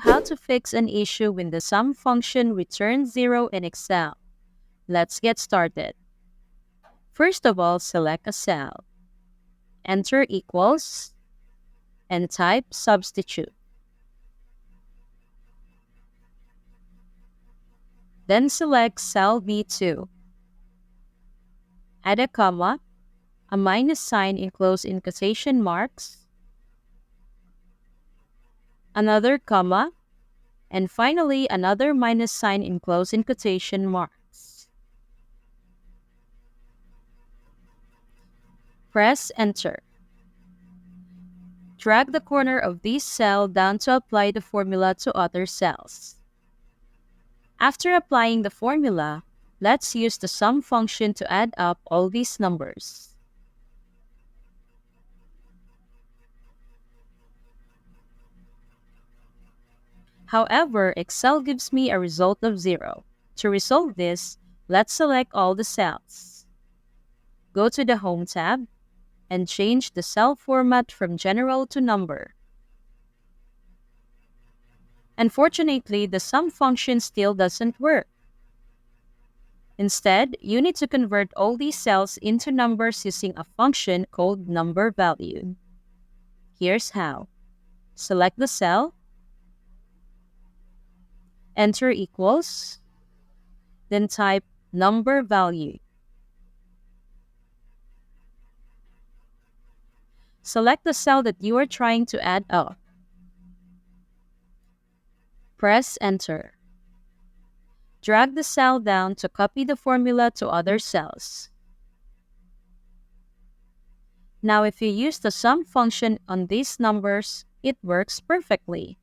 How to fix an issue when the sum function returns 0 in Excel. Let's get started. First of all, select a cell. Enter equals and type substitute. Then select cell B2. Add a comma, a minus sign enclosed in quotation marks, another comma, and finally another minus sign enclosed in quotation marks. Press enter. Drag the corner of this cell down to apply the formula to other cells. After applying the formula, let's use the sum function to add up all these numbers. However, Excel gives me a result of 0. To resolve this, let's select all the cells. Go to the Home tab and change the cell format from General to Number. Unfortunately, the sum function still doesn't work. Instead, you need to convert all these cells into numbers using a function called number value. Here's how. Select the cell, enter equals, then type number value. Select the cell that you are trying to add up. Press enter. Drag the cell down to copy the formula to other cells. Now if you use the sum function on these numbers, it works perfectly.